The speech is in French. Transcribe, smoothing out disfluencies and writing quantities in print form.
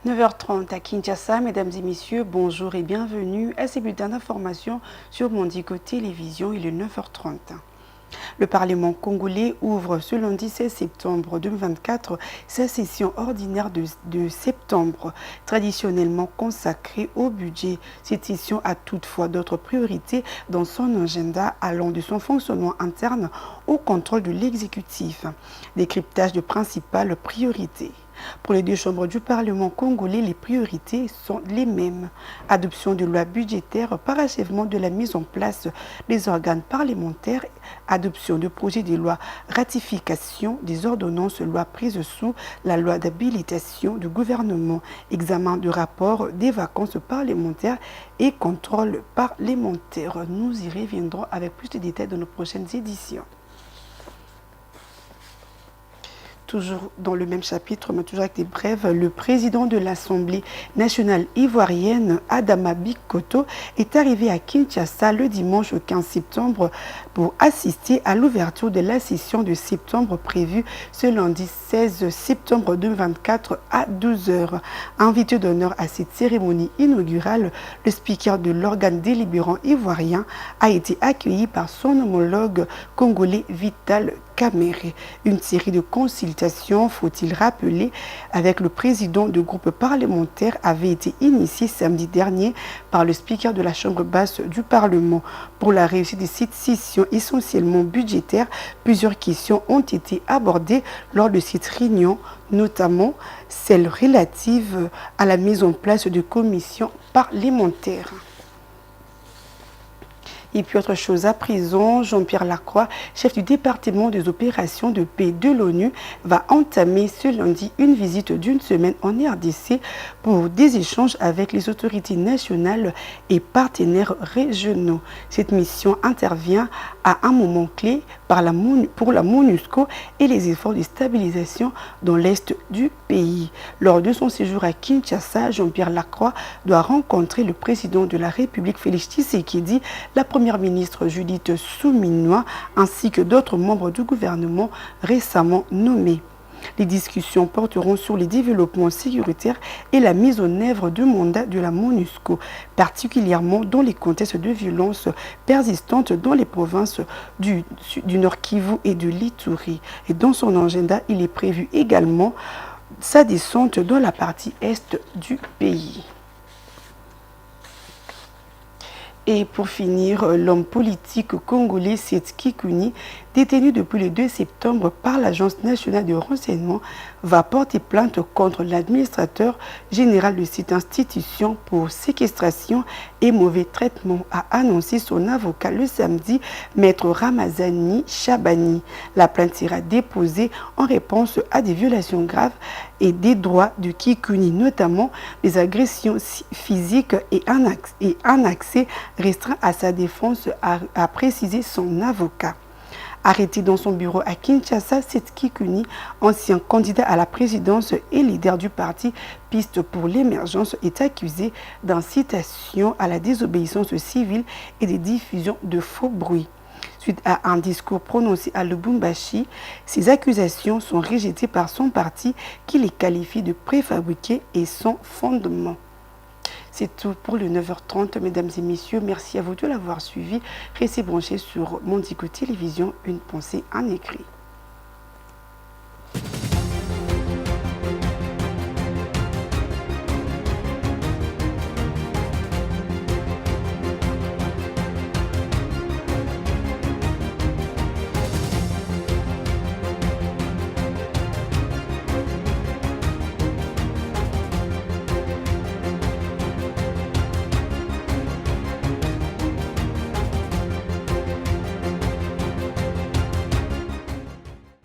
9h30 à Kinshasa, mesdames et messieurs, bonjour et bienvenue à ces bulletins d'information sur Mondico Télévision. Il est 9h30. Le Parlement congolais ouvre ce lundi 16 septembre 2024 sa session ordinaire de septembre, traditionnellement consacrée au budget. Cette session a toutefois d'autres priorités dans son agenda, allant de son fonctionnement interne au contrôle de l'exécutif. Décryptage de principales priorités. Pour les deux chambres du Parlement congolais, les priorités sont les mêmes. Adoption de lois budgétaires, parachèvement de la mise en place des organes parlementaires, adoption de projets de loi, ratification des ordonnances, lois prises sous la loi d'habilitation du gouvernement, examen de rapport des vacances parlementaires et contrôle parlementaire. Nous y reviendrons avec plus de détails dans nos prochaines éditions. Toujours dans le même chapitre, mais toujours avec des brèves, le président de l'Assemblée nationale ivoirienne, Adama Bikoto, est arrivé à Kinshasa le dimanche 15 septembre pour assister à l'ouverture de la session de septembre prévue ce lundi 16 septembre 2024 à 12 h. Invité d'honneur à cette cérémonie inaugurale, le speaker de l'organe délibérant ivoirien a été accueilli par son homologue congolais Vital Kamerhe. Une série de consultations, faut-il rappeler, avec le président du groupe parlementaire avait été initiée samedi dernier par le speaker de la Chambre basse du Parlement. Pour la réussite de cette session essentiellement budgétaire, plusieurs questions ont été abordées lors de cette réunion, notamment celle relative à la mise en place de commissions parlementaires. Et puis autre chose à présent, Jean-Pierre Lacroix, chef du département des opérations de paix de l'ONU, va entamer ce lundi une visite d'une semaine en RDC pour des échanges avec les autorités nationales et partenaires régionaux. Cette mission intervient à un moment clé pour la MONUSCO et les efforts de stabilisation dans l'est du pays. Lors de son séjour à Kinshasa, Jean-Pierre Lacroix doit rencontrer le président de la République, Félix Tshisekedi, la première ministre Judith Suminwa, ainsi que d'autres membres du gouvernement récemment nommés. Les discussions porteront sur les développements sécuritaires et la mise en œuvre de mandats de la MONUSCO, particulièrement dans les contextes de violences persistantes dans les provinces du Nord Kivu et de l'Ituri. Et dans son agenda, il est prévu également sa descente dans la partie est du pays. Et pour finir, l'homme politique congolais Seth Kikuni, détenu depuis le 2 septembre par l'Agence nationale de renseignement, va porter plainte contre l'administrateur général de cette institution pour séquestration et mauvais traitement, a annoncé son avocat le samedi, maître Ramazani Chabani. La plainte sera déposée en réponse à des violations graves et des droits de Kikuni, notamment des agressions physiques et un accès restreint à sa défense, a précisé son avocat. Arrêté dans son bureau à Kinshasa, Seth Kikuni, ancien candidat à la présidence et leader du parti Piste pour l'émergence, est accusé d'incitation à la désobéissance civile et de diffusion de faux bruits. Suite à un discours prononcé à Lubumbashi, ces accusations sont rejetées par son parti qui les qualifie de préfabriquées et sans fondement. C'est tout pour le 9h30, mesdames et messieurs. Merci à vous de l'avoir suivi. Restez branchés sur Mondico Télévision, une pensée en écrit.